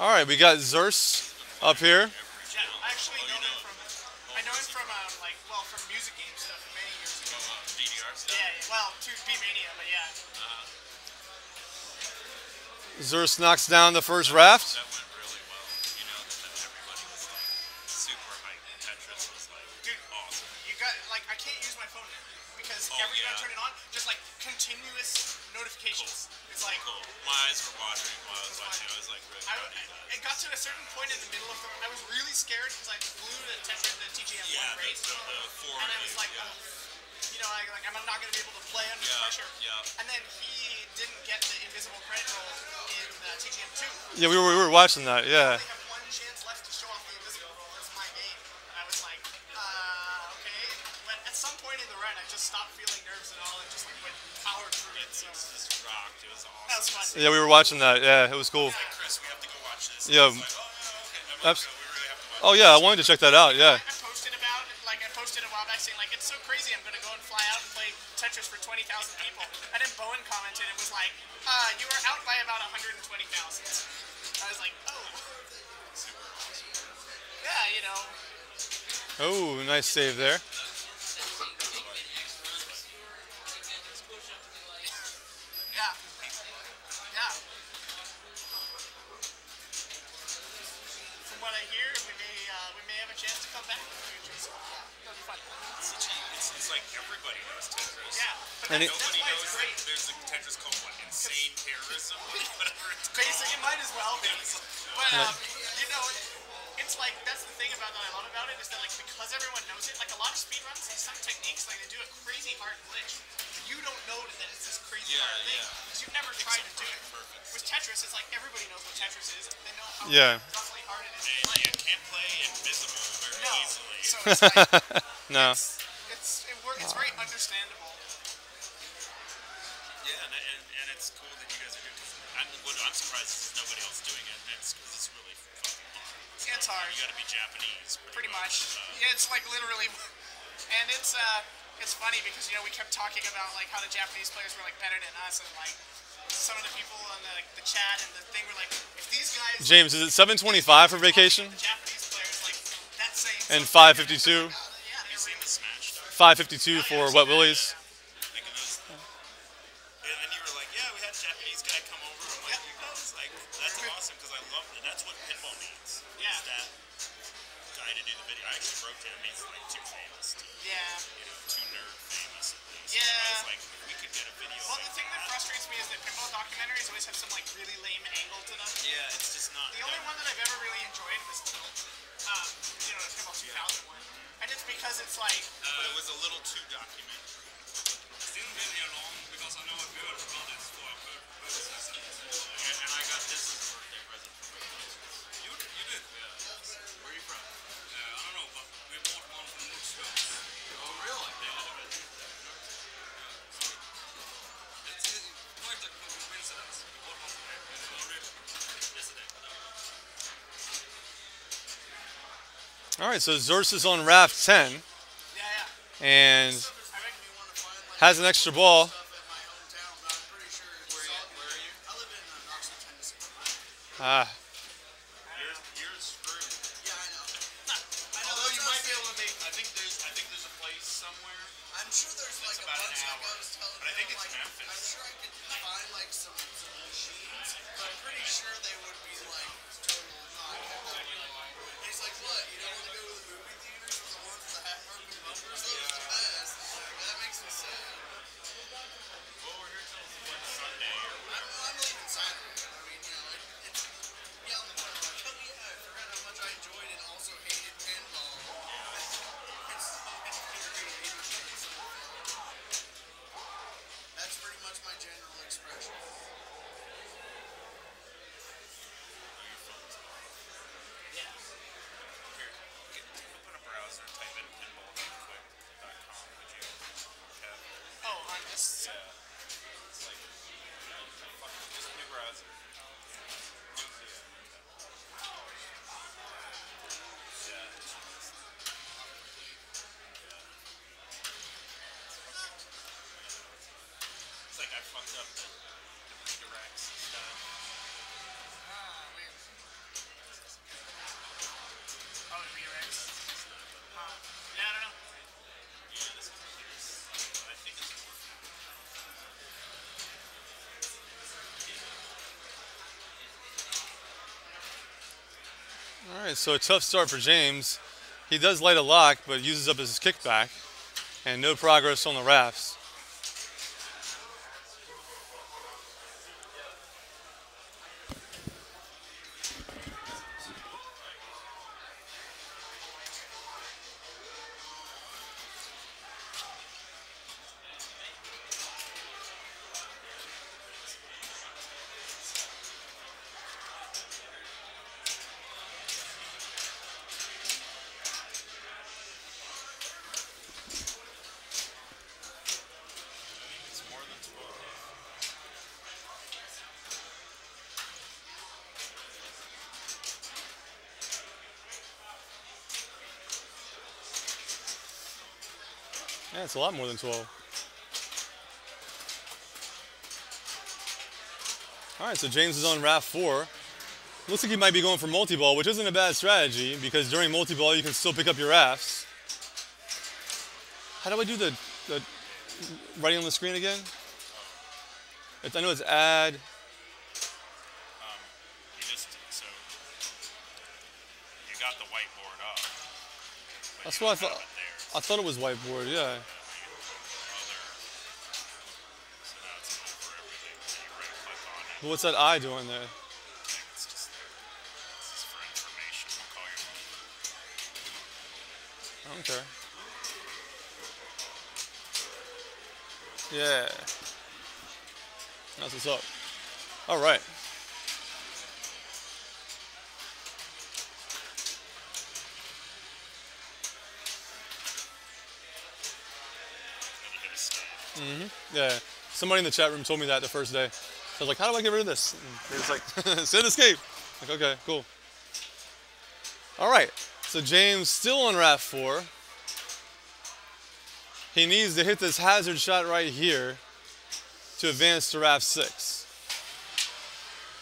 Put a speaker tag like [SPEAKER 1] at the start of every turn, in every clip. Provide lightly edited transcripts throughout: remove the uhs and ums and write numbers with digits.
[SPEAKER 1] All right, we got Zers up here.
[SPEAKER 2] Yeah, I actually know him from. I know him from like from music game stuff many years ago.
[SPEAKER 3] DDR stuff.
[SPEAKER 2] Yeah, yeah, well, to B Mania, but yeah.
[SPEAKER 1] Zers knocks down the first raft.
[SPEAKER 3] That went really well. You know, that everybody was like super hyped. Tetris was like
[SPEAKER 2] Dude,
[SPEAKER 3] awesome.
[SPEAKER 2] you got like I can't use my phone now because
[SPEAKER 3] Oh,
[SPEAKER 2] every time I
[SPEAKER 3] yeah.
[SPEAKER 2] turn it on, just like continuous notifications. It's like
[SPEAKER 3] Cool. My eyes were watering while I was watching. I was like really
[SPEAKER 2] I,
[SPEAKER 3] proud of that.
[SPEAKER 2] it got to a certain point in the middle of the. I was really scared because I flew the Tetris, the TGM
[SPEAKER 3] Yeah,
[SPEAKER 2] one race,
[SPEAKER 3] the four
[SPEAKER 2] and I was like,
[SPEAKER 3] yeah.
[SPEAKER 2] oh, you know, I'm not going to be able to play under
[SPEAKER 3] Yeah,
[SPEAKER 2] pressure.
[SPEAKER 3] yeah.
[SPEAKER 2] And then he didn't get the invisible credit roll in TGM 2.
[SPEAKER 1] Yeah, we were watching that. Yeah.
[SPEAKER 2] They have one chance left to show off the invisible roll as my game. And I was like, okay. But at some point in the run, I just stopped feeling nerves at all and just like went power through it. So
[SPEAKER 3] Just rocked. It was awesome.
[SPEAKER 2] that was fun.
[SPEAKER 1] Yeah, we were watching that. Yeah, it was cool.
[SPEAKER 3] Like, Chris, we have to go watch this.
[SPEAKER 1] Yeah.
[SPEAKER 3] And I was like, oh, okay.
[SPEAKER 1] Abs-
[SPEAKER 3] We really have to watch
[SPEAKER 1] Oh yeah, I wanted to check that out. Yeah.
[SPEAKER 2] I posted a while back saying like it's so crazy I'm gonna go and fly out and play Tetris for 20,000 people. And then Bowen commented and was like, you were out by about 120,000. I was like, oh.
[SPEAKER 3] Super awesome.
[SPEAKER 2] Yeah, you know.
[SPEAKER 1] Oh, nice save there.
[SPEAKER 2] Yeah. Yeah. From what I hear, we may have a chance to come back in the future. So yeah, that'll be fun.
[SPEAKER 3] It's like everybody knows Tetris.
[SPEAKER 2] Yeah. But
[SPEAKER 1] And
[SPEAKER 2] that's,
[SPEAKER 1] it-
[SPEAKER 2] that's
[SPEAKER 3] Nobody
[SPEAKER 2] why
[SPEAKER 3] knows
[SPEAKER 2] it's
[SPEAKER 3] that
[SPEAKER 2] great.
[SPEAKER 3] there's a Tetris called what? Insane terrorism? Whatever it's called.
[SPEAKER 2] Basic, it might as well be. But you know, it's like that's the thing about that I love about it is that like because everyone knows it, like a lot of speedruns, some techniques like they do a crazy hard glitch. You don't know that it's this crazy hard thing
[SPEAKER 3] yeah.
[SPEAKER 2] because you've never tried to do it.
[SPEAKER 3] Perfect.
[SPEAKER 2] With Tetris, it's like everybody knows what Tetris is. They know how
[SPEAKER 1] Yeah.
[SPEAKER 2] roughly hard it is to
[SPEAKER 3] And
[SPEAKER 2] play.
[SPEAKER 3] you can't play invisible very
[SPEAKER 2] No,
[SPEAKER 3] easily.
[SPEAKER 2] so it's like
[SPEAKER 1] No.
[SPEAKER 2] it's very understandable.
[SPEAKER 3] Yeah, and it's cool that you guys are doing it. What I'm surprised is nobody else doing it, and it's because it's really fucking hard.
[SPEAKER 2] It's hard.
[SPEAKER 3] You gotta be Japanese.
[SPEAKER 2] Pretty much. Yeah, it's like literally, and it's funny because you know we kept talking about like how the Japanese players were like better than us, and like some of the people on the chat and the thing were like, if these guys
[SPEAKER 1] James, is it 7:25 for vacation?
[SPEAKER 2] the Japanese players like that's saying
[SPEAKER 1] And
[SPEAKER 2] something.
[SPEAKER 1] 5:52.
[SPEAKER 2] Yeah,
[SPEAKER 3] Have you seen the Smash stuff?
[SPEAKER 1] 5:52 for Wet Willies.
[SPEAKER 3] Like, and then you were like, yeah, we had a Japanese guy come over. I'm like, you guys, like, that's awesome because I love it. That's what pinball means.
[SPEAKER 2] Yeah.
[SPEAKER 3] Is that guy to do the video. I actually wrote to him. He's like too famous to,
[SPEAKER 2] Yeah.
[SPEAKER 3] too nerd famous at least.
[SPEAKER 2] Yeah.
[SPEAKER 3] I was like, we could get a video.
[SPEAKER 2] Well,
[SPEAKER 3] like
[SPEAKER 2] the thing that frustrates me is that pinball documentaries always have some like really lame angle to them.
[SPEAKER 3] Yeah, it's just not.
[SPEAKER 2] The only one that I've ever really enjoyed was Tilt. You know, Pinball 2001. And it's because it's like,
[SPEAKER 3] It was a little too documentary.
[SPEAKER 4] Still been here long because I know a girl who got this for her birthday.
[SPEAKER 3] And I got this as a birthday present from my
[SPEAKER 4] You did?
[SPEAKER 3] Yeah. Where are you from?
[SPEAKER 4] I don't know, but we bought one from Multiball.
[SPEAKER 3] Oh, really? Yeah.
[SPEAKER 4] It's quite a coincidence. We bought one from yesterday.
[SPEAKER 1] All right, so Zers is on raft 10
[SPEAKER 2] yeah, yeah.
[SPEAKER 1] and
[SPEAKER 2] I make me want to find like
[SPEAKER 1] has an extra ball.
[SPEAKER 2] stuff at my hometown, but I'm pretty sure it's
[SPEAKER 3] Where are you?
[SPEAKER 2] I live in Knoxville, Tennessee.
[SPEAKER 1] Ah,
[SPEAKER 3] You're screwed.
[SPEAKER 2] Yeah, I know. I know.
[SPEAKER 3] Although
[SPEAKER 2] That's
[SPEAKER 3] you
[SPEAKER 2] what
[SPEAKER 3] might
[SPEAKER 2] I'm
[SPEAKER 3] be
[SPEAKER 2] saying.
[SPEAKER 3] able to make. I think there's a place somewhere.
[SPEAKER 2] I'm sure there's like a
[SPEAKER 3] about an
[SPEAKER 2] bunch like
[SPEAKER 3] hour.
[SPEAKER 2] I was telling
[SPEAKER 3] But I think
[SPEAKER 2] them,
[SPEAKER 3] it's
[SPEAKER 2] like,
[SPEAKER 3] Memphis.
[SPEAKER 2] I'm sure I could find like some machines, but I'm pretty sure they would be like total knockout. He's like, what? You don't want to go to the movie theaters with the ones with the half broken bumpers? Those are the best. That makes me sad.
[SPEAKER 3] Well, we're here till what, Sunday or
[SPEAKER 2] I'm leaving Saturday. I mean, you know, it's yeah on the point of like, oh yeah, I forgot how much I enjoyed and also hated pinball. That's pretty much my general expression. Yeah.
[SPEAKER 3] here. Open a browser, type in pinball.com. Would you have?
[SPEAKER 2] Oh, on this.
[SPEAKER 3] Yeah. It's like just new browser. It's like I fucked up the
[SPEAKER 1] All right, so a tough start for James. He does light a lock, but uses up his kickback, and no progress on the rafts.
[SPEAKER 3] It's more than 12.
[SPEAKER 1] Yeah, it's a lot more than 12. All right, so James is on raft 4. Looks like he might be going for multi-ball, which isn't a bad strategy because during multi-ball you can still pick up your rafts. How do I do the writing on the screen again? I know it's add.
[SPEAKER 3] You just, so, you got the whiteboard up. but
[SPEAKER 1] That's
[SPEAKER 3] you
[SPEAKER 1] what I
[SPEAKER 3] don't
[SPEAKER 1] thought.
[SPEAKER 3] have it there,
[SPEAKER 1] I thought it was whiteboard, yeah.
[SPEAKER 3] so now it's over everything. So you right click on it.
[SPEAKER 1] But what's that I doing there?
[SPEAKER 3] I think it's just there. This is for information. We'll call you one.
[SPEAKER 1] I don't care. Yeah. That's what's up. All right.
[SPEAKER 3] Then you hit escape.
[SPEAKER 1] Yeah. Somebody in the chat room told me that the first day. So I was like, how do I get rid of this? And they was like, send escape. Like, okay, cool. All right. So James still on raft 4. He needs to hit this hazard shot right here to advance to raft 6.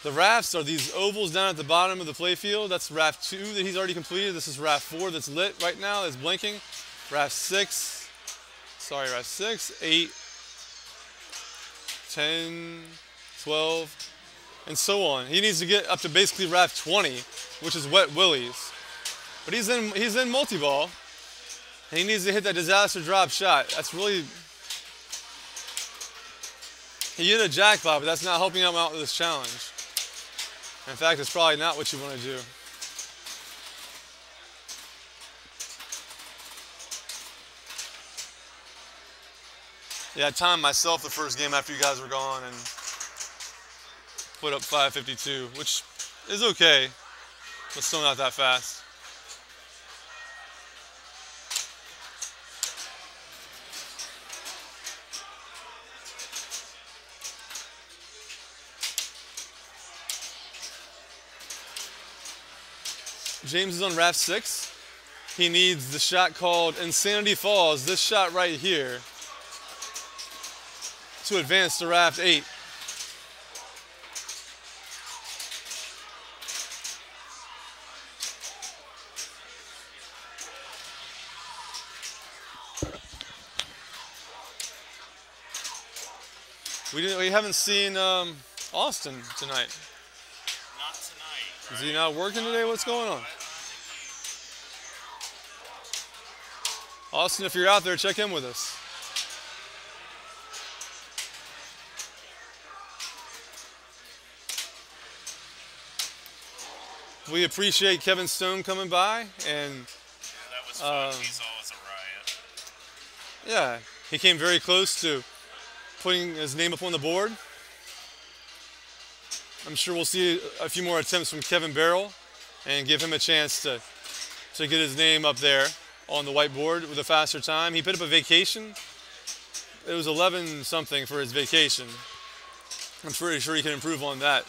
[SPEAKER 1] The rafts are these ovals down at the bottom of the playfield. That's raft 2 that he's already completed. This is raft 4 that's lit right now, that's blinking. Raft 6, raft 6, 8, 10, 12, and so on. He needs to get up to basically raft 20, which is Wet Willie's. But he's in multi-ball, and he needs to hit that disaster drop shot. That's really, he hit a jackpot, but that's not helping him out with this challenge. In fact, it's probably not what you want to do. Yeah, I timed myself the first game after you guys were gone and put up 552, which is okay, but still not that fast. James is on raft 6. He needs the shot called Insanity Falls, this shot right here, to advance to raft 8. We haven't seen Austin tonight.
[SPEAKER 3] Not tonight.
[SPEAKER 1] Is he not working today? What's going on? Austin, if you're out there, check in with us. We appreciate Kevin Stone coming by, and
[SPEAKER 3] Yeah, that was fun. He's always a riot.
[SPEAKER 1] yeah, he came very close to putting his name up on the board. I'm sure we'll see a few more attempts from Kevin Barrell and give him a chance to get his name up there on the whiteboard with a faster time. He put up a vacation. It was 11 something for his vacation. I'm pretty sure he can improve on that.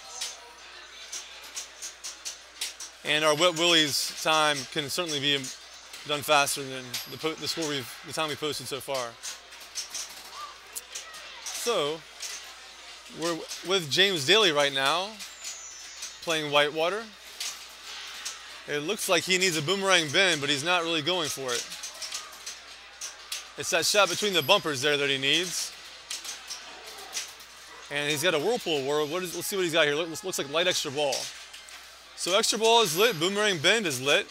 [SPEAKER 1] And our Wet Willie's time can certainly be done faster than the time we posted so far. So we're with James Daly right now, playing Whitewater. It looks like he needs a boomerang bend, but he's not really going for it. It's that shot between the bumpers there that he needs. And he's got a whirlpool. Let's see what he's got here. Looks like light extra ball. So extra ball is lit, boomerang bend is lit.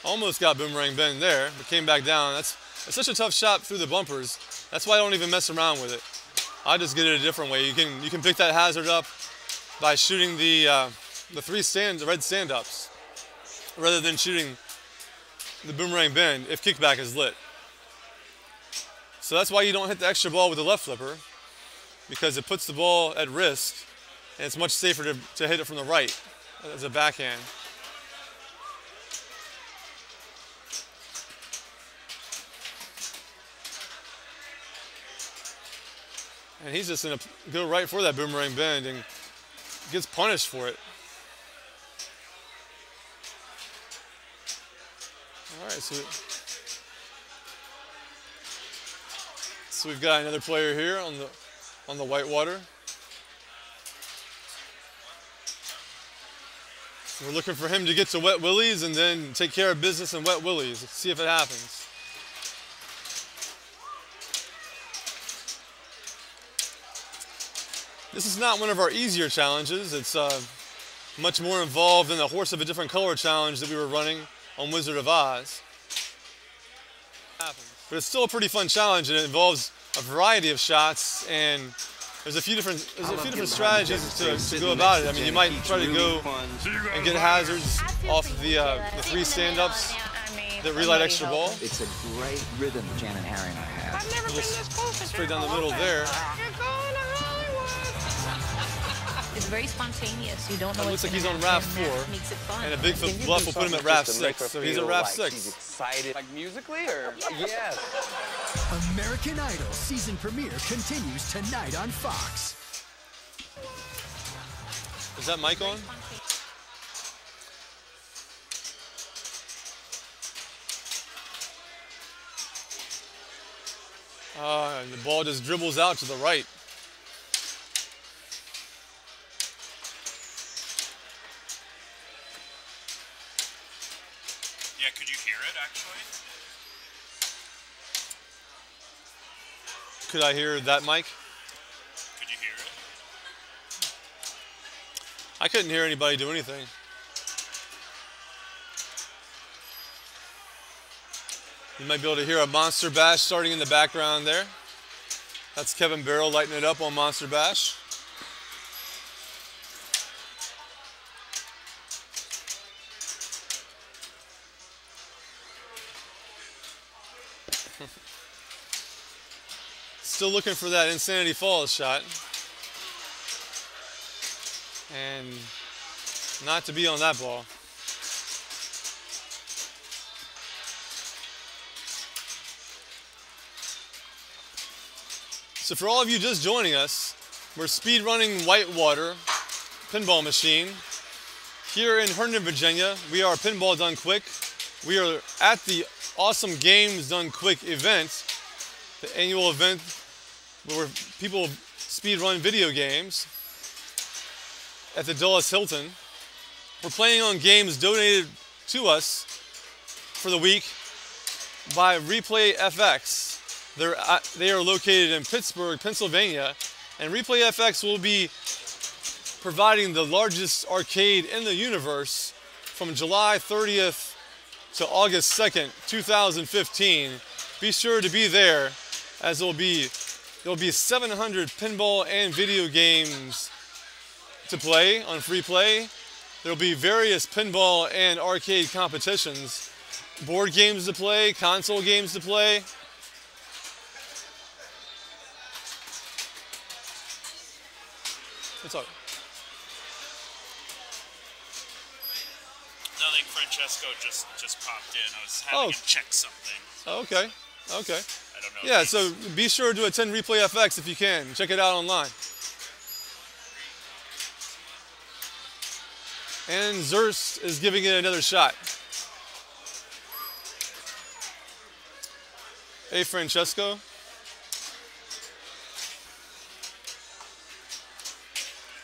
[SPEAKER 1] Almost got boomerang bend there, but came back down. That's such a tough shot through the bumpers. That's why I don't even mess around with it. I just get it a different way. You can pick that hazard up by shooting the red stand-ups rather than shooting the boomerang bend if kickback is lit. So that's why you don't hit the extra ball with the left flipper, because it puts the ball at risk, and it's much safer to hit it from the right as a backhand. And he's just going to go right for that boomerang bend and gets punished for it. All right, so we've got another player here on the whitewater. So we're looking for him to get to wet willies and then take care of business in wet willies. Let's see if it happens. This is not one of our easier challenges. It's much more involved than the horse of a different color challenge that we were running on Wizard of Oz. But it's still a pretty fun challenge, and it involves a variety of shots, and there's a few different strategies to go about it. I mean, you might try to go and get hazards off of the 3 stand-ups that relight extra ball.
[SPEAKER 5] It's a great rhythm Jan and Harry and I have.
[SPEAKER 6] I've never been this close to
[SPEAKER 1] Straight down the middle there.
[SPEAKER 6] You're going to Hollywood.
[SPEAKER 7] It's very spontaneous. You don't know
[SPEAKER 1] It looks
[SPEAKER 7] what's
[SPEAKER 1] like he's
[SPEAKER 7] gonna
[SPEAKER 1] on Raft
[SPEAKER 7] happen,
[SPEAKER 1] 4,
[SPEAKER 7] that makes it fun.
[SPEAKER 1] and a Bigfoot Bluff will put him at Raft 6, so he's at Raft 6.
[SPEAKER 8] He's excited. Like musically, or? Yes.
[SPEAKER 9] American Idol season premiere continues tonight on Fox.
[SPEAKER 1] Is that mic on? And the ball just dribbles out to the right.
[SPEAKER 3] Yeah, could you hear it actually?
[SPEAKER 1] Could I hear that mic?
[SPEAKER 3] Could you hear it?
[SPEAKER 1] I couldn't hear anybody do anything. You might be able to hear a Monster Bash starting in the background there. That's Kevin Barrow lighting it up on Monster Bash. Still looking for that Insanity Falls shot. And not to be on that ball. So for all of you just joining us, we're speedrunning Whitewater pinball machine. Here in Herndon, Virginia, we are Pinball Done Quick. We are at the Awesome Games Done Quick event, the annual event where people speedrun video games at the Dulles Hilton. We're playing on games donated to us for the week by Replay FX. They are located in Pittsburgh, Pennsylvania, and Replay FX will be providing the largest arcade in the universe from July 30th to August 2nd, 2015. Be sure to be there, as there'll be 700 pinball and video games to play on free play. There'll be various pinball and arcade competitions, board games to play, console games to play. What's up?
[SPEAKER 3] Nothing. Francesco just popped in. I was having him check something.
[SPEAKER 1] Okay. Okay.
[SPEAKER 3] I don't know.
[SPEAKER 1] Yeah, so be sure to attend Replay FX if you can. Check it out online. And Zurst is giving it another shot. Hey, Francesco.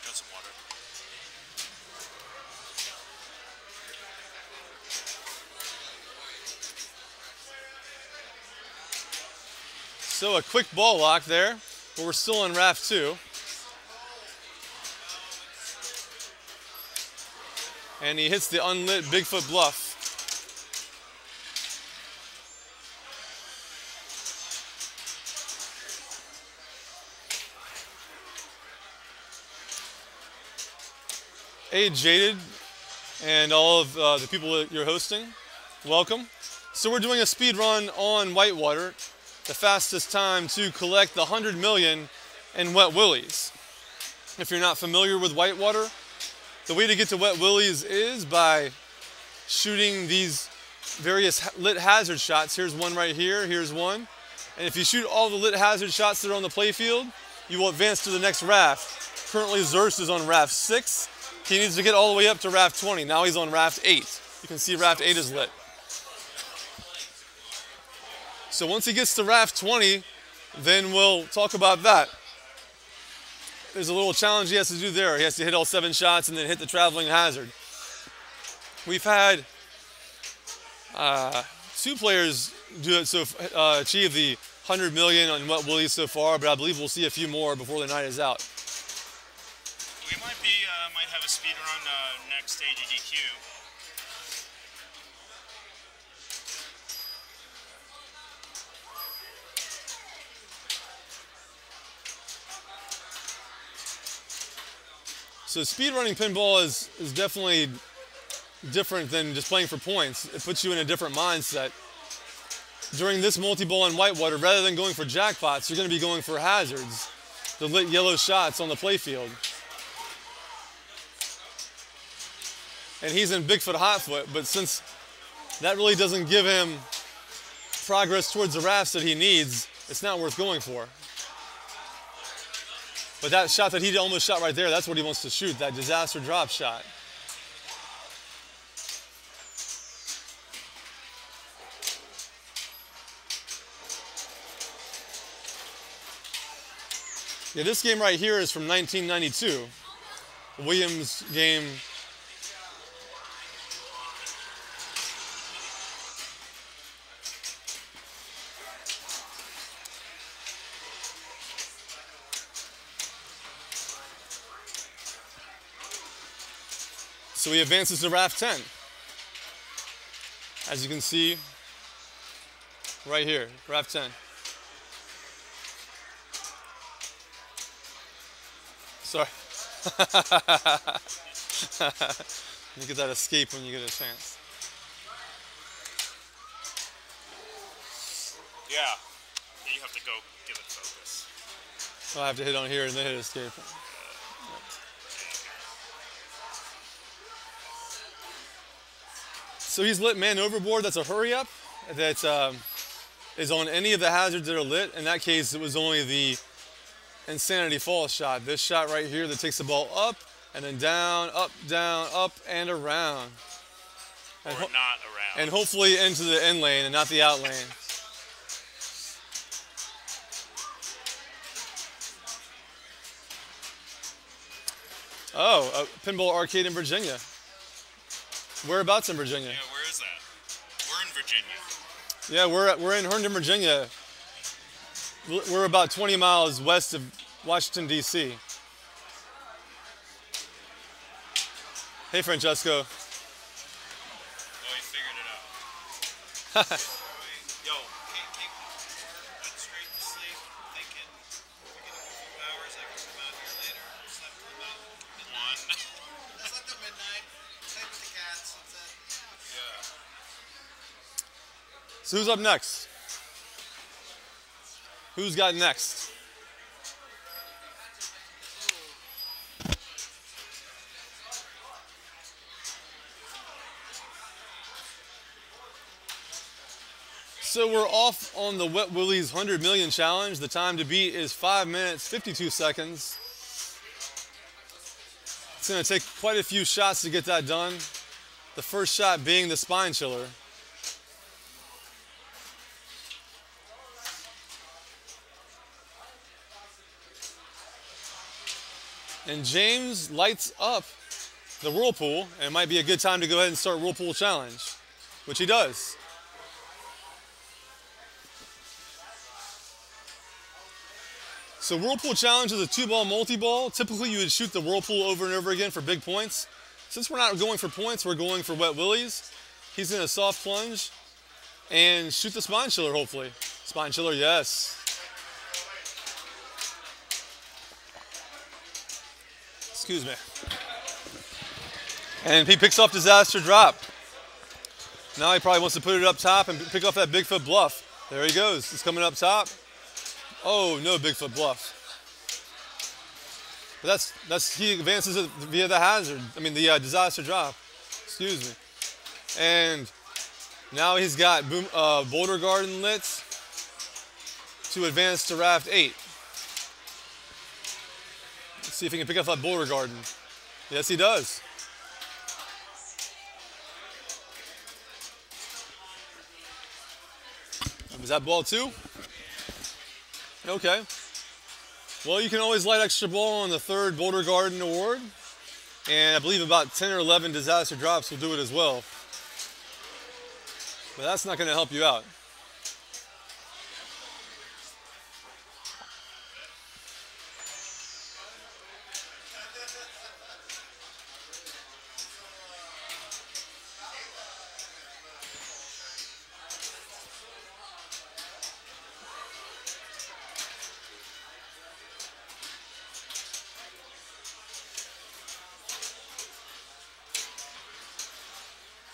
[SPEAKER 3] Got some water.
[SPEAKER 1] So a quick ball lock there, but we're still on Raft 2. And he hits the unlit Bigfoot bluff. Hey, Jaded, and all of the people that you're hosting, welcome. So we're doing a speed run on Whitewater, the fastest time to collect the 100 million in Wet Willies. If you're not familiar with Whitewater, the way to get to Wet Willies is by shooting these various lit hazard shots. Here's one right here, here's one. And if you shoot all the lit hazard shots that are on the playfield, you will advance to the next raft. Currently Zerst is on Raft 6. He needs to get all the way up to Raft 20. Now he's on Raft 8. You can see Raft 8 is lit. So once he gets to Raft 20, then we'll talk about that. There's a little challenge he has to do there. He has to hit all 7 shots and then hit the traveling hazard. We've had 2 players do it, so achieve the 100 million on Wet Willies so far, but I believe we'll see a few more before the night is out.
[SPEAKER 3] We might have a speed run next AGDQ.
[SPEAKER 1] So speedrunning pinball is definitely different than just playing for points. It puts you in a different mindset. During this multi-ball in Whitewater, rather than going for jackpots, you're going to be going for hazards, the lit yellow shots on the playfield. And he's in Bigfoot Hotfoot, but since that really doesn't give him progress towards the rafts that he needs, it's not worth going for. But that shot that he almost shot right there, that's what he wants to shoot, that disaster drop shot. Yeah, this game right here is from 1992. Williams game. So he advances to Raft 10. As you can see, right here, Raft 10. Sorry. You get that escape when you get a chance.
[SPEAKER 3] Yeah. You have to go give it focus.
[SPEAKER 1] So I have to hit on here and then hit escape. So he's lit man overboard. That's a hurry up that is on any of the hazards that are lit. In that case, it was only the Insanity Falls shot. This shot right here that takes the ball up and then down, up, and around. And
[SPEAKER 3] Or not around.
[SPEAKER 1] And hopefully into the in lane and not the out lane. Oh, a pinball arcade in Virginia. Whereabouts in Virginia?
[SPEAKER 3] Yeah, where is that? We're in Virginia.
[SPEAKER 1] Yeah, we're in Herndon, Virginia. We're about 20 miles west of Washington, D.C. Hey, Francesco.
[SPEAKER 3] Oh, he figured it out. Yo, keep straight to sleep, thinking, we're getting a few hours, I can come out here later. Slept till about midnight.
[SPEAKER 2] That's like the midnight. Same with the cats. That's it.
[SPEAKER 3] Yeah.
[SPEAKER 1] So who's up next? Who's got next? So we're off on the Wet Willies 100 million challenge. The time to beat is 5 minutes, 52 seconds. It's gonna take quite a few shots to get that done. The first shot being the spine chiller. And James lights up the whirlpool, and it might be a good time to go ahead and start whirlpool challenge, which he does. So Whirlpool Challenge is a 2-ball multi-ball. Typically you would shoot the Whirlpool over and over again for big points. Since we're not going for points, we're going for wet willies. He's gonna soft plunge and shoot the spine chiller, hopefully. Spine chiller, yes. Excuse me. And he picks off disaster drop. Now he probably wants to put it up top and pick off that Bigfoot bluff. There he goes, it's coming up top. Oh, no Bigfoot bluff. But he advances it via the hazard, the disaster drop, excuse me. And now he's got Boulder Garden lit to advance to Raft 8. Let's see if he can pick up that Boulder Garden. Yes, he does. Was that ball 2? Okay. Well, you can always light extra ball on the 3rd Boulder Garden award. And I believe about 10 or 11 disaster drops will do it as well. But that's not going to help you out.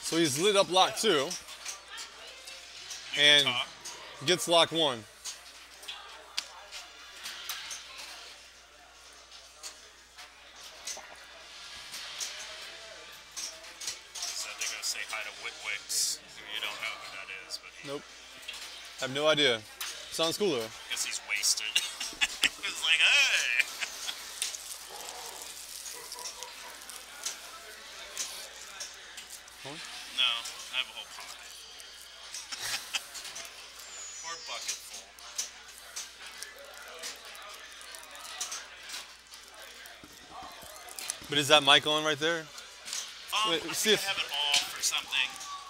[SPEAKER 1] So he's lit up lock 2 and gets lock 1.
[SPEAKER 3] Said they're gonna say hi to Whitwicks, who you don't know who that is, but
[SPEAKER 1] Nope. I have no idea. Sounds cool though.
[SPEAKER 3] I guess he's wasted. It's like, hey. No, I have a whole pocket. Or bucket full.
[SPEAKER 1] But is that mic on right there? Wait,
[SPEAKER 3] I
[SPEAKER 1] see
[SPEAKER 3] think
[SPEAKER 1] if
[SPEAKER 3] I have it off or something.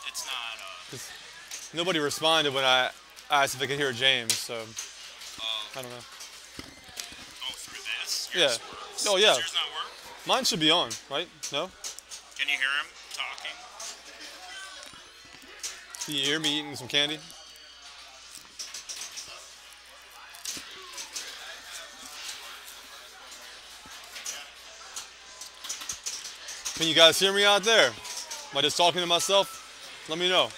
[SPEAKER 3] It's not,
[SPEAKER 1] nobody responded when I asked if I could hear James, so I don't know.
[SPEAKER 3] Oh, through this?
[SPEAKER 1] Yeah. Oh yeah.
[SPEAKER 3] Does yours not work?
[SPEAKER 1] Mine should be on, right? No?
[SPEAKER 3] Can you hear him talking?
[SPEAKER 1] Can you hear me eating some candy? Can you guys hear me out there? Am I just talking to myself? Let me know.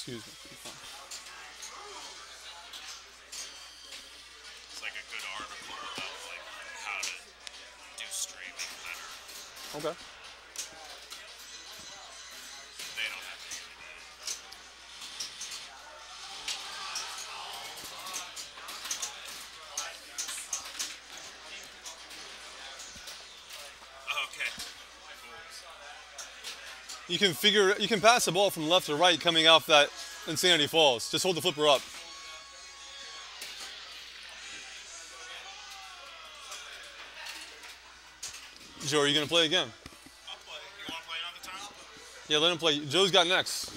[SPEAKER 1] Excuse me.
[SPEAKER 3] It's like a good article about like how to do streaming better.
[SPEAKER 1] Okay.
[SPEAKER 3] They don't have to do that. Okay.
[SPEAKER 1] You can pass the ball from left to right coming off that Insanity Falls. Just hold the flipper up. Joe, are you gonna play again?
[SPEAKER 3] I'll play. You want to play another time?
[SPEAKER 1] Yeah, let him play. Joe's got next.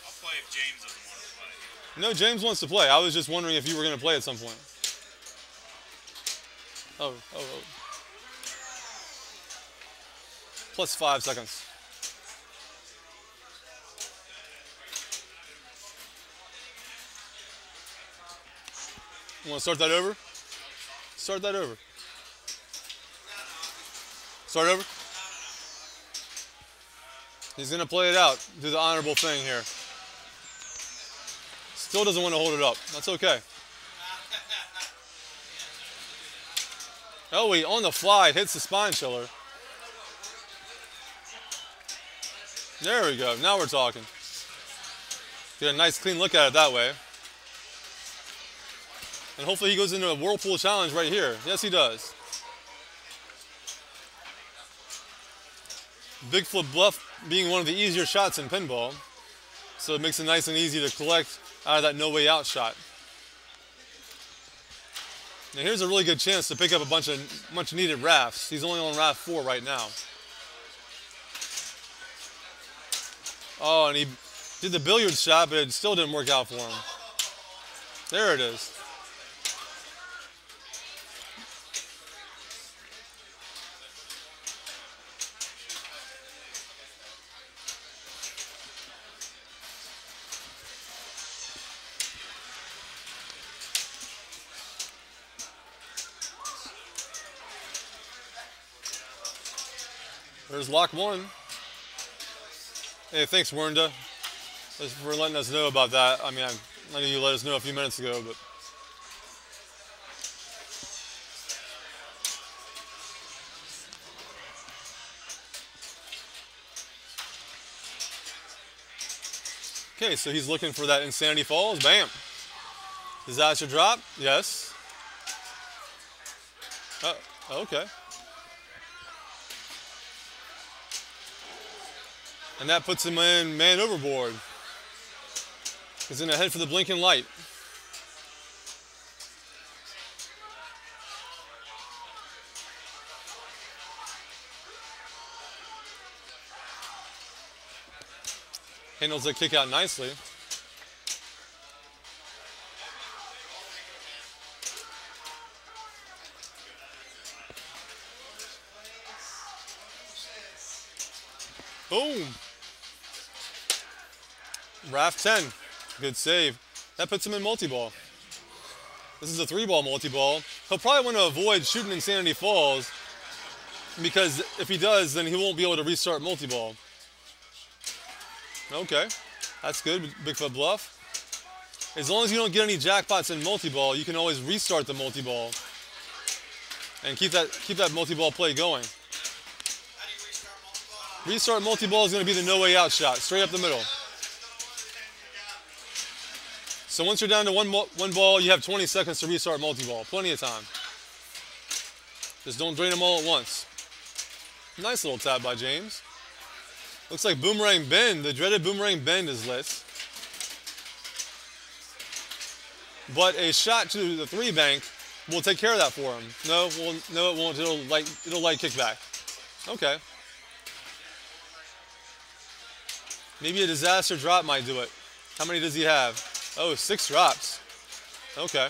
[SPEAKER 3] I'll play if James doesn't want to play.
[SPEAKER 1] No, James wants to play. I was just wondering if you were gonna play at some point. Oh. Plus 5 seconds. You want to start that over? Start that over. Start over? He's going to play it out. Do the honorable thing here. Still doesn't want to hold it up. That's okay. Oh, he on the fly hits the spine chiller. There we go. Now we're talking. Get a nice clean look at it that way. And hopefully he goes into a whirlpool challenge right here. Yes, he does. Bigfoot bluff being one of the easier shots in pinball. So it makes it nice and easy to collect out of that no way out shot. Now here's a really good chance to pick up a bunch of much needed rafts. He's only on raft 4 right now. Oh, and he did the billiard shot, but it still didn't work out for him. There it is. There's lock 1. Hey, thanks, Wernda, for letting us know about that. I mean, I know you let us know a few minutes ago, but. Okay, so he's looking for that Insanity Falls. Bam. Disaster drop. Yes. Okay. And that puts him in man overboard. He's in ahead for the blinking light. Handles the kick out nicely. Boom. Raft 10. Good save. That puts him in multi-ball. This is a 3-ball multi-ball. He'll probably want to avoid shooting Insanity Falls because if he does, then he won't be able to restart multi-ball. Okay, that's good. Bigfoot bluff. As long as you don't get any jackpots in multi-ball, you can always restart the multi-ball and keep that multi-ball play going. Restart multi-ball is going to be the no way out shot, straight up the middle. So once you're down to one ball, you have 20 seconds to restart multi-ball. Plenty of time. Just don't drain them all at once. Nice little tap by James. Looks like Boomerang Bend, the dreaded Boomerang Bend is lit. But a shot to the 3 bank will take care of that for him. No, no it won't. It'll light kickback. Okay. Maybe a disaster drop might do it. How many does he have? Oh, 6 drops. Okay.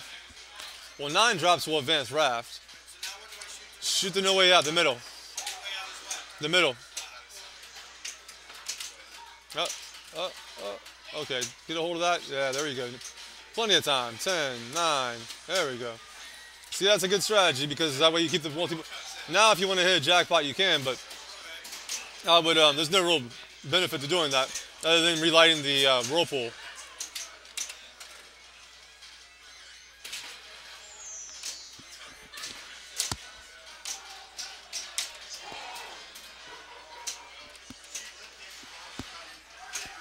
[SPEAKER 1] Well, 9 drops will advance raft. Shoot the no way out, the middle. The middle. Okay, get a hold of that. Yeah, there you go. Plenty of time. 10, 9. There we go. See, that's a good strategy because that way you keep the multi. Now, if you want to hit a jackpot, you can, but there's no real benefit to doing that other than relighting the whirlpool.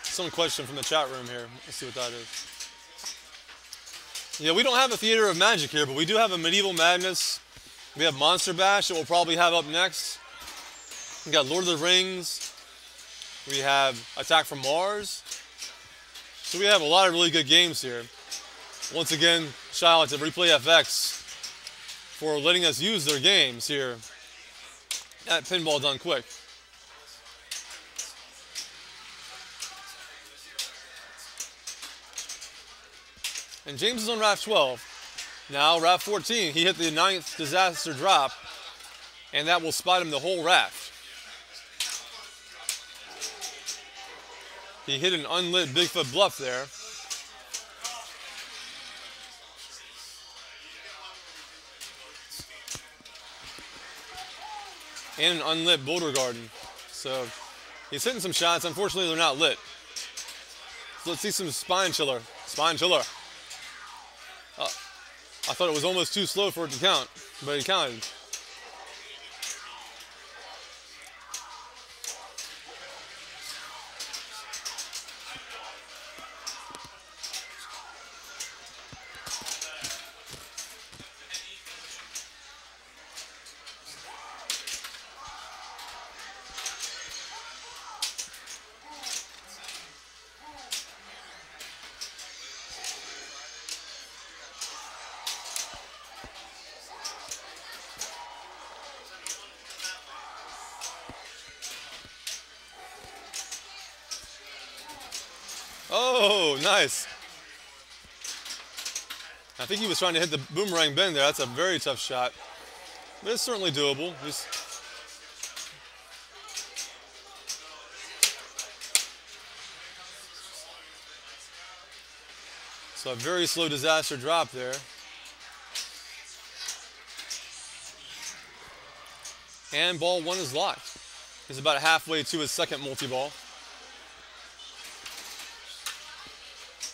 [SPEAKER 1] Some question from the chat room here. Let's see what that is. Yeah, we don't have a Theater of Magic here, but we do have a Medieval Madness. We have Monster Bash that we'll probably have up next. We got Lord of the Rings. We have Attack from Mars. So we have a lot of really good games here. Once again, shout out to Replay FX for letting us use their games here at Pinball Done Quick. And James is on raft 12. Now raft 14, he hit the 9th disaster drop, and that will spot him the whole raft. He hit an unlit Bigfoot bluff there. And an unlit boulder garden. So he's hitting some shots. Unfortunately, they're not lit. So let's see some spine chiller. Spine chiller. I thought it was almost too slow for it to count, but it counted. Oh, nice. I think he was trying to hit the boomerang bend there. That's a very tough shot. But it's certainly doable. So a very slow disaster drop there. And ball one is locked. He's about halfway to his second multi-ball.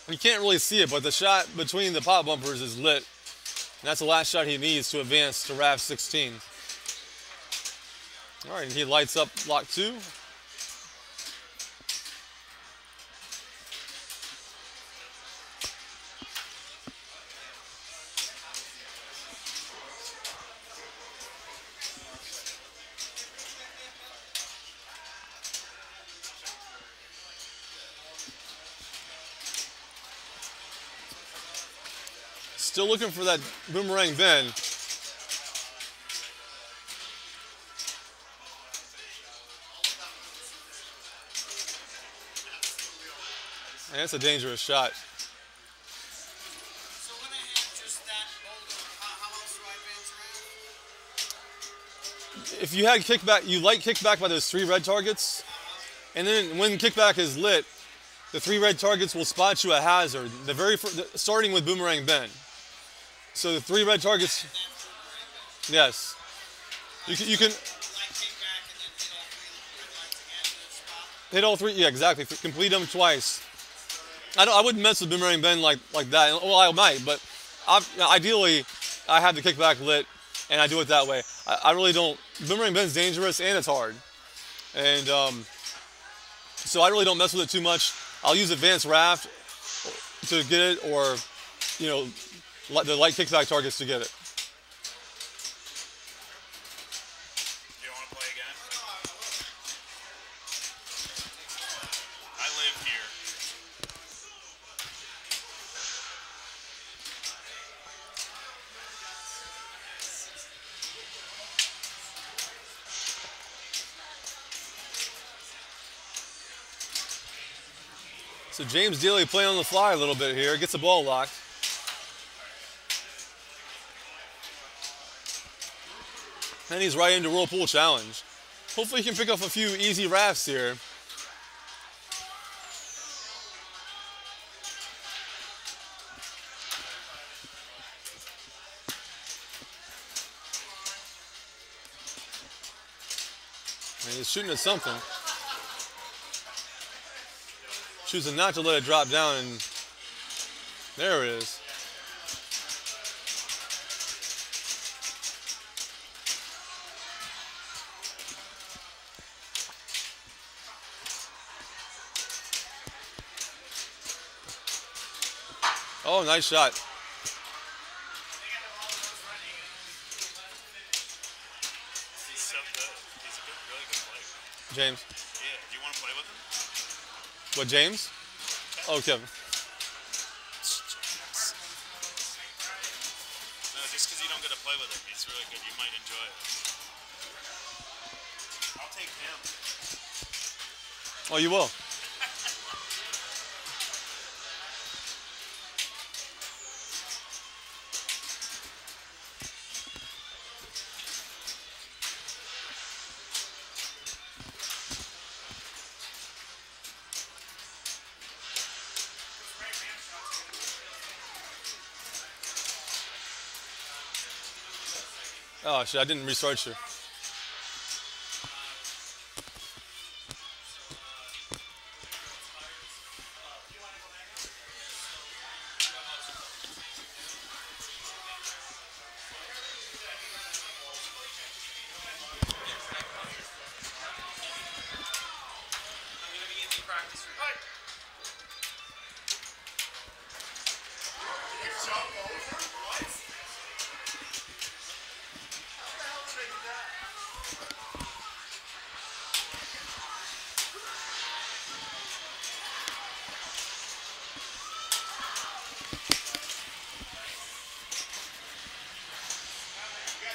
[SPEAKER 1] You can't really see it, but the shot between the pop bumpers is lit. And that's the last shot he needs to advance to Raft 16. All right, and he lights up lock two. Still looking for that boomerang bend. And that's a dangerous shot.
[SPEAKER 2] So when I have just that boulder, how else do I advance around?
[SPEAKER 1] If you had kickback, you light kickback by those three red targets, and then when kickback is lit, the three red targets will spot you a hazard. The very starting with boomerang bend. So the three red targets. Yes. You can hit all three. Yeah, exactly. Complete them twice. I wouldn't mess with boomerang bend like that. Well, I might, but ideally, I have the kickback lit, and I do it that way. I really don't. Boomerang bend's dangerous and it's hard, and so I really don't mess with it too much. I'll use advanced raft to get it, or the light kickback targets to get it.
[SPEAKER 3] Do you want to play again? I live here.
[SPEAKER 1] So James Daly playing on the fly a little bit here, gets the ball locked. And he's right into Whirlpool Challenge. Hopefully he can pick up a few easy rafts here. And he's shooting at something. Choosing not to let it drop down, and there it is. Oh, nice shot.
[SPEAKER 3] He's so good. He's a really good player.
[SPEAKER 1] James.
[SPEAKER 3] Yeah. Do you want to play with him?
[SPEAKER 1] What, James? Oh, Kevin.
[SPEAKER 3] No, just because you don't get to play with him, he's really good. You might enjoy it. I'll take him.
[SPEAKER 1] Oh, you will? Oh, shit, I didn't restart you.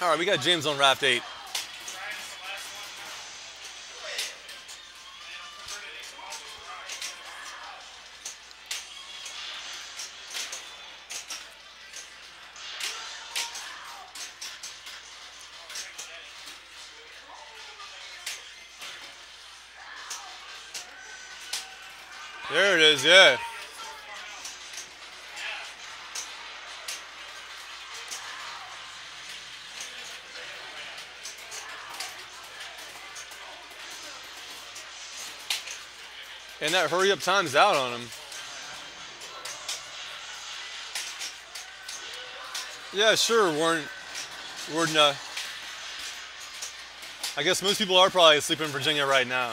[SPEAKER 1] All right, we got James on Raft 8. There it is, yeah. And that hurry up time's out on him. Yeah, sure, Warren. I guess most people are probably asleep in Virginia right now.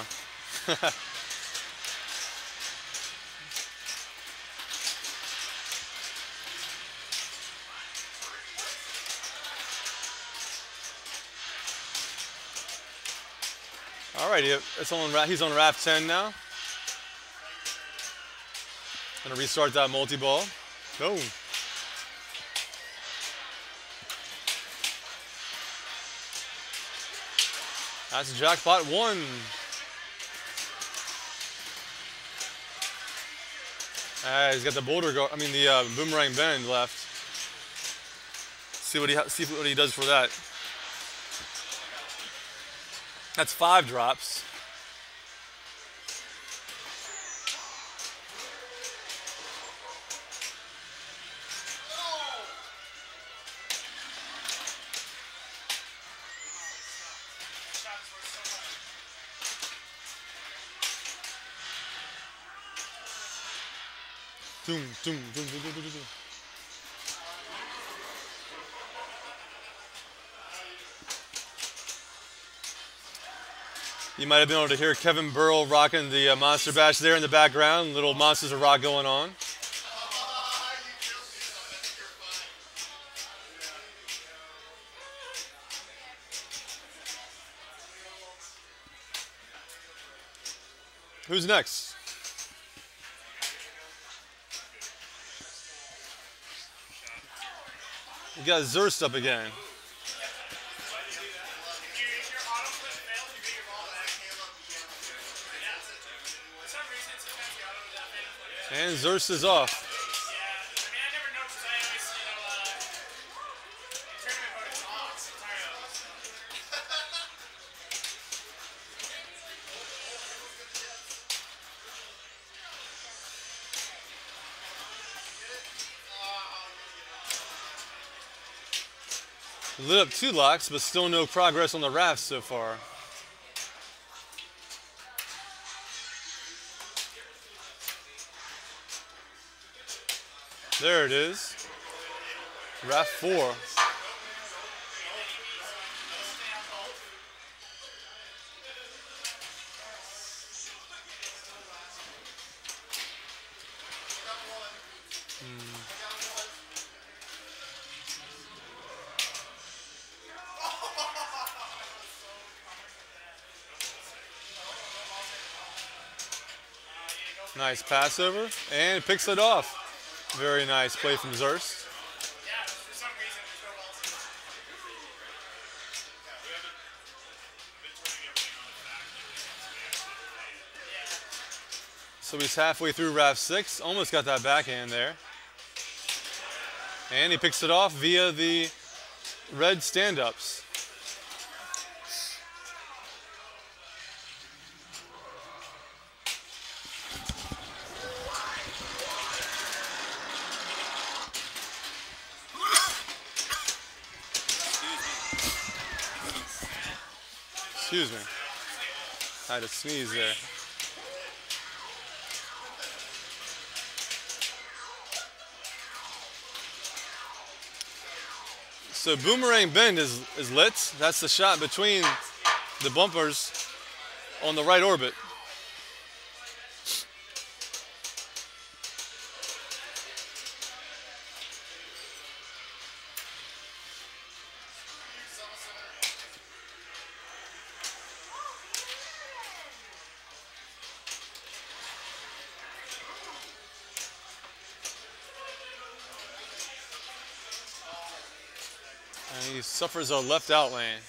[SPEAKER 1] Alrighty, he's on Raft 10 now. Gonna restart that multi-ball. Boom. That's jackpot 1. He's got the the boomerang bend left. See what he does for that. That's 5 drops. Doom, doom, doom, doom, doom, doom, doom. You might have been able to hear Kevin Burrell rocking the Monster Bash there in the background. Little Monsters of Rock going on. Who's next? You got Zurst up again. And Zurst is off. Lit up 2 locks, but still no progress on the raft so far. There it is. Raft 4. Nice passover, and picks it off. Very nice play from Zurst. So he's halfway through Raft 6, almost got that backhand there. And he picks it off via the red stand-ups. Excuse me. I had to sneeze there. So boomerang bend is lit. That's the shot between the bumpers on the right orbit. And he suffers a left out lane.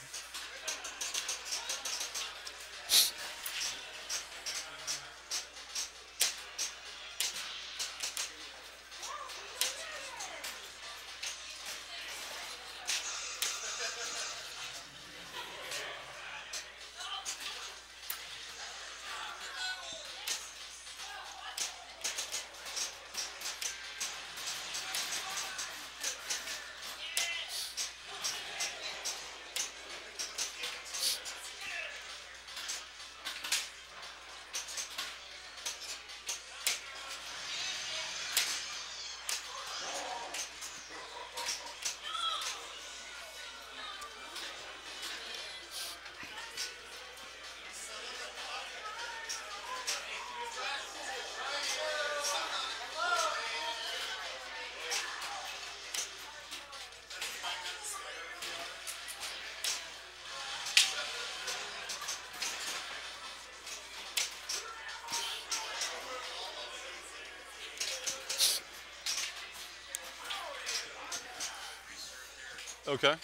[SPEAKER 1] Okay.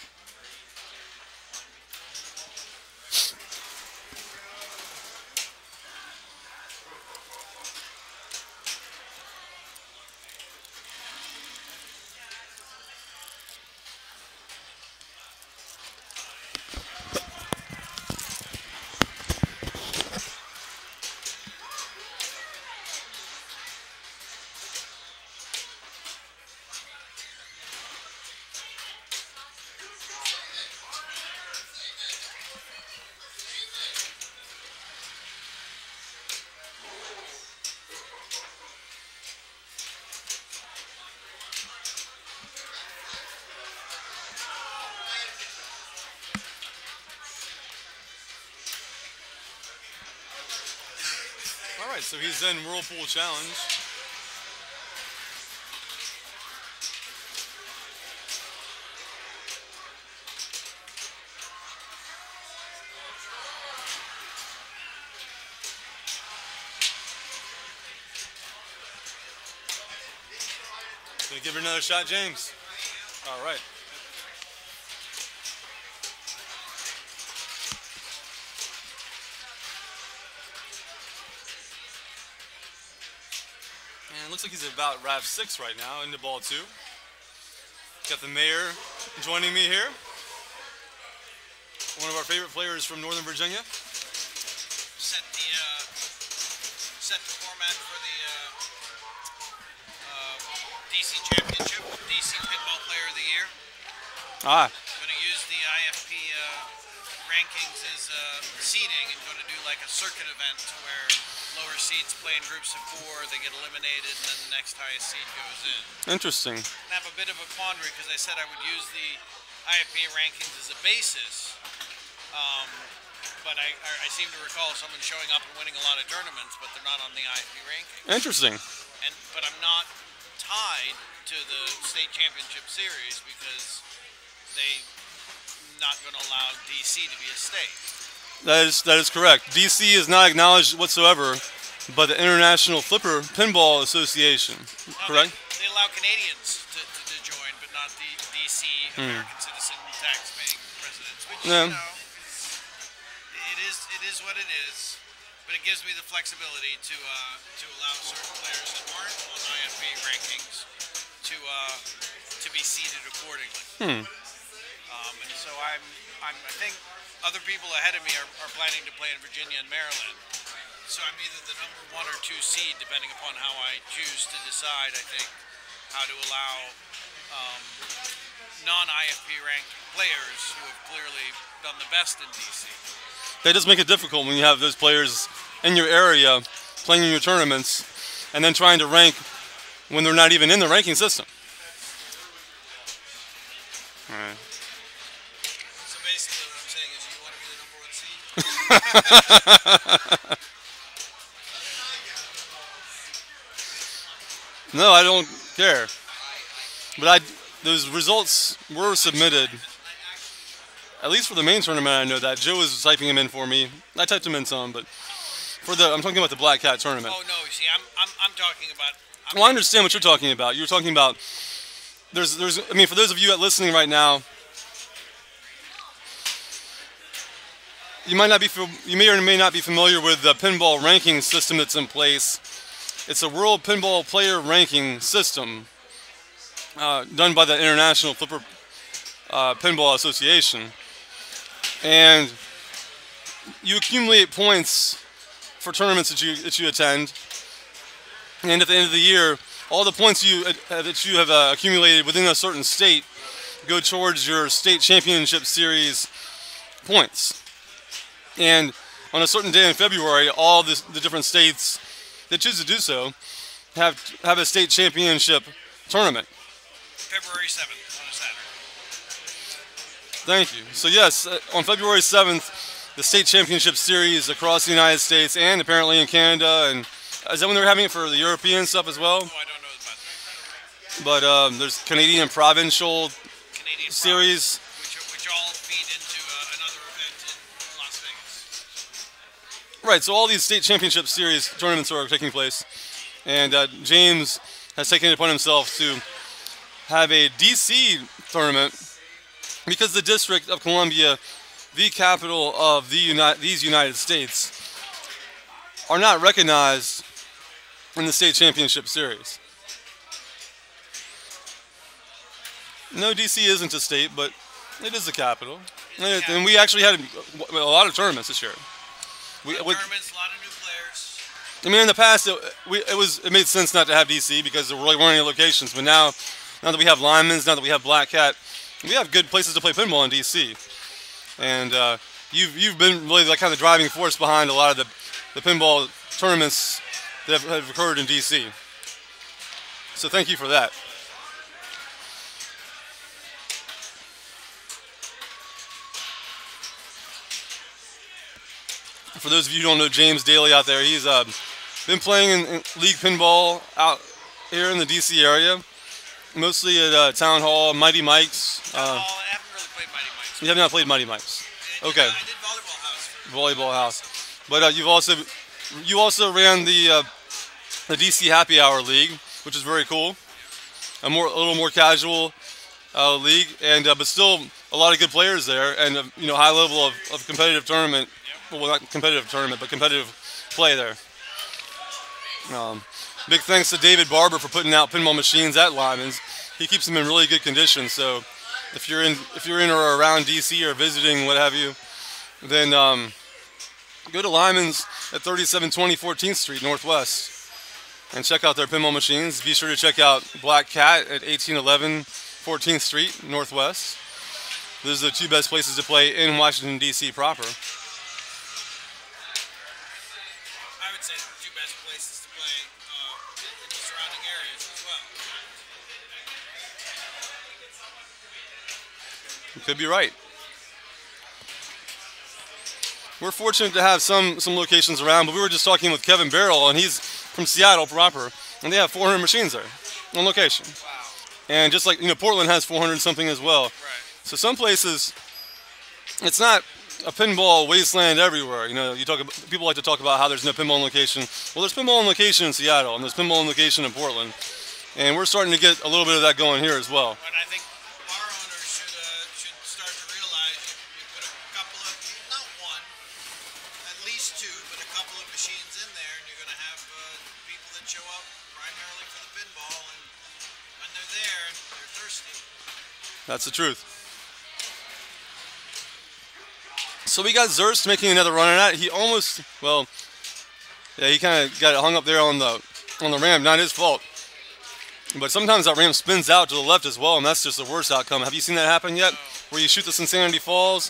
[SPEAKER 1] All right, so he's in Whirlpool Challenge. Gonna give it another shot, James. All right. And it looks like he's about Raft 6 right now, into ball 2. Got the mayor joining me here. One of our favorite players from Northern Virginia.
[SPEAKER 3] Set the format for the DC Championship, DC Pinball Player of the Year.
[SPEAKER 1] Ah.
[SPEAKER 3] I'm going to use the IFP rankings as seeding and going to do like a circuit event to where lower seeds play in groups of 4, they get eliminated, and then the next highest seed goes in.
[SPEAKER 1] Interesting.
[SPEAKER 3] I have a bit of a quandary because I said I would use the IFP rankings as a basis, but I seem to recall someone showing up and winning a lot of tournaments, but they're not on the IFP rankings.
[SPEAKER 1] Interesting.
[SPEAKER 3] But I'm not tied to the state championship series because they're not going to allow DC to be a state.
[SPEAKER 1] That is correct. DC is not acknowledged whatsoever by the International Flipper Pinball Association. Correct?
[SPEAKER 3] They allow Canadians to join, but not the DC American citizen tax-paying residents. Which you know, it is what it is. But it gives me the flexibility to allow certain players that aren't on IFP rankings to be seeded accordingly. And so I think other people ahead of me are planning to play in Virginia and Maryland. So I'm either the number 1 or 2 seed, depending upon how I choose to decide, I think, how to allow non-IFP ranked players who have clearly done the best in DC.
[SPEAKER 1] That does make it difficult when you have those players in your area playing in your tournaments and then trying to rank when they're not even in the ranking system. All right.
[SPEAKER 3] So basically what I'm saying is you want to be the number 1 seed?
[SPEAKER 1] No, I don't care. But those results were submitted. At least for the main tournament, I know that. Joe was typing them in for me. I typed them in some, but I'm talking about the Black Cat tournament.
[SPEAKER 3] Oh no, you see, I'm talking about.
[SPEAKER 1] Well, I understand what you're talking about. You're talking about. I mean, for those of you listening right now, you may or may not be familiar with the pinball ranking system that's in place. It's a World Pinball Player Ranking System done by the International Flipper Pinball Association. And you accumulate points for tournaments that you attend. And at the end of the year, all the points that you have accumulated within a certain state go towards your state championship series points. And on a certain day in February, all the different states that choose to do so have a state championship tournament.
[SPEAKER 3] February 7th on a Saturday.
[SPEAKER 1] Thank you. So yes, on February 7th, the state championship series across the United States and apparently in Canada, and is that when they're having it for the European stuff as well?
[SPEAKER 3] Oh, I don't know about that.
[SPEAKER 1] But there's Canadian provincial series.
[SPEAKER 3] Which all feed into another event in Las Vegas.
[SPEAKER 1] Right, so all these state championship series tournaments are taking place. And James has taken it upon himself to have a DC tournament because the District of Columbia, the capital of these United States, are not recognized in the state championship series. No, DC isn't a state, but it is the capital. And we actually had a lot of tournaments this year.
[SPEAKER 3] Tournaments, a lot of new players.
[SPEAKER 1] I mean, in the past, it made sense not to have DC because there really weren't any locations. But now that we have Lyman's, now that we have Black Cat, we have good places to play pinball in DC. And you've been really the kind of driving force behind a lot of the pinball tournaments that have occurred in DC. So thank you for that. For those of you who don't know James Daly out there, he's been playing in League Pinball out here in the DC area, mostly at Town Hall, Mighty Mike's.
[SPEAKER 3] I haven't really played Mighty Mike's.
[SPEAKER 1] You have not played Mighty Mike's? Okay.
[SPEAKER 3] I did Volleyball House.
[SPEAKER 1] Volleyball House. But you also ran the DC Happy Hour League, which is very cool. A little more casual league, and but still a lot of good players there, and high level of competitive tournament. Well, not competitive tournament, but competitive play there. Big thanks to David Barber for putting out pinball machines at Lyman's. He keeps them in really good condition. So if you're in or around DC or visiting, what have you, then go to Lyman's at 3720 14th Street Northwest and check out their pinball machines. Be sure to check out Black Cat at 1811 14th Street Northwest. Those are the two best places to play in Washington, D.C. proper.
[SPEAKER 3] I would say the two best places to play in the surrounding areas as well.
[SPEAKER 1] You could be right. We're fortunate to have some locations around, but we were just talking with Kevin Barrell, and he's from Seattle proper, and they have 400 machines there on location.
[SPEAKER 3] Wow.
[SPEAKER 1] And just like, Portland has 400 something as well.
[SPEAKER 3] Right.
[SPEAKER 1] So some places, it's not a pinball wasteland everywhere. People like to talk about how there's no pinball on location. Well, there's pinball on location in Seattle, and there's pinball on location in Portland. And we're starting to get a little bit of that going here as well.
[SPEAKER 3] And I think our owners should start to realize you put a couple of, not one, at least two, but a couple of machines in there, and you're going to have people that show up primarily for the pinball, and when they're there, they're thirsty.
[SPEAKER 1] That's the truth. So we got Zurst making another run at it. He almost, he kind of got it hung up there on the ramp. Not his fault. But sometimes that ramp spins out to the left as well, and that's just the worst outcome. Have you seen that happen yet? Where you shoot this Insanity Falls,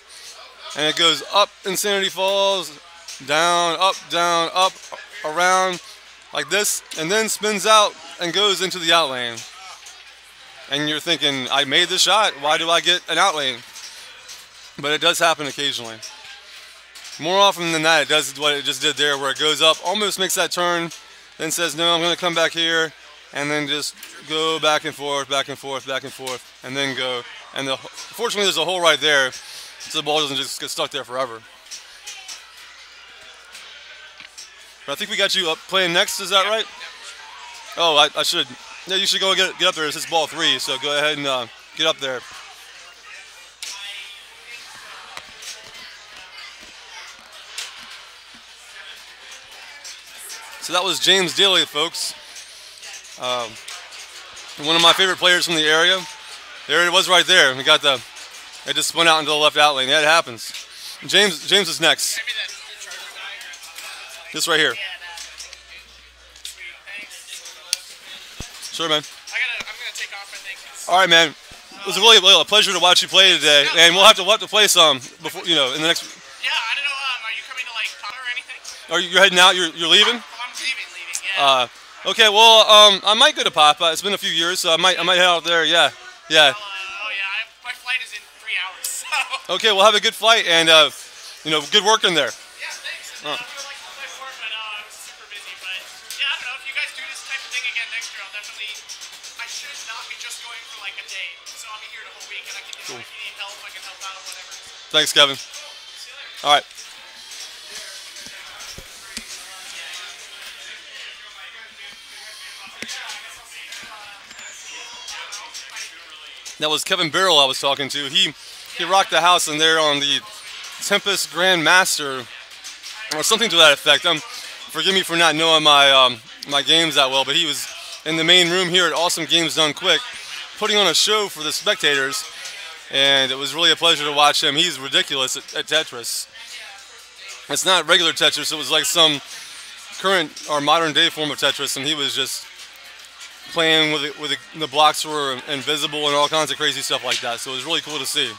[SPEAKER 1] and it goes up Insanity Falls, down, up, around, like this, and then spins out and goes into the out lane. And you're thinking, I made the shot, why do I get an out lane? But it does happen occasionally. More often than that, it does what it just did there, where it goes up, almost makes that turn, then says, no, I'm going to come back here, and then just go back and forth, back and forth, back and forth, and then go. And fortunately, there's a hole right there, so the ball doesn't just get stuck there forever. But I think we got you up playing next, is that right? Oh, I should. Yeah, you should go get up there. This is ball 3, so go ahead and get up there. So that was James Daly, folks. One of my favorite players from the area. There it was right there. We got it just spun out into the left out lane. Yeah, it happens. James is next. This right here. Sure, man.
[SPEAKER 4] I'm gonna take off, I think.
[SPEAKER 1] All right, man. It was really a pleasure to watch you play today, and we'll have to play some before in the next.
[SPEAKER 4] Yeah, I don't know. Are you coming to like Connor or anything?
[SPEAKER 1] Are you heading out? You're leaving?
[SPEAKER 4] I'm leaving. Yeah.
[SPEAKER 1] Okay. Well, I might go to Papa. It's been a few years, so I might head out there. Yeah.
[SPEAKER 4] Yeah. My flight is in 3 hours. So.
[SPEAKER 1] Okay. Well, have a good flight, and good work in there.
[SPEAKER 4] Yeah, thanks. I'm gonna like play for it, but I'm super busy. But yeah, I don't know if you guys do this type of thing again next year. I'll definitely. I should not be just going for like a day, so I'll be here the whole week, and I can, if you need help, I can help out or whatever.
[SPEAKER 1] Thanks, Kevin. All right. That was Kevin Barrell I was talking to. He he rocked the house in there on the Tempest Grandmaster, or something to that effect. Forgive me for not knowing my my games that well, but he was in the main room here at Awesome Games Done Quick, putting on a show for the spectators, and it was really a pleasure to watch him. He's ridiculous at Tetris. It's not regular Tetris, it was like some current or modern day form of Tetris, and he was just playing with the blocks were invisible and all kinds of crazy stuff like that, so it was really cool to see.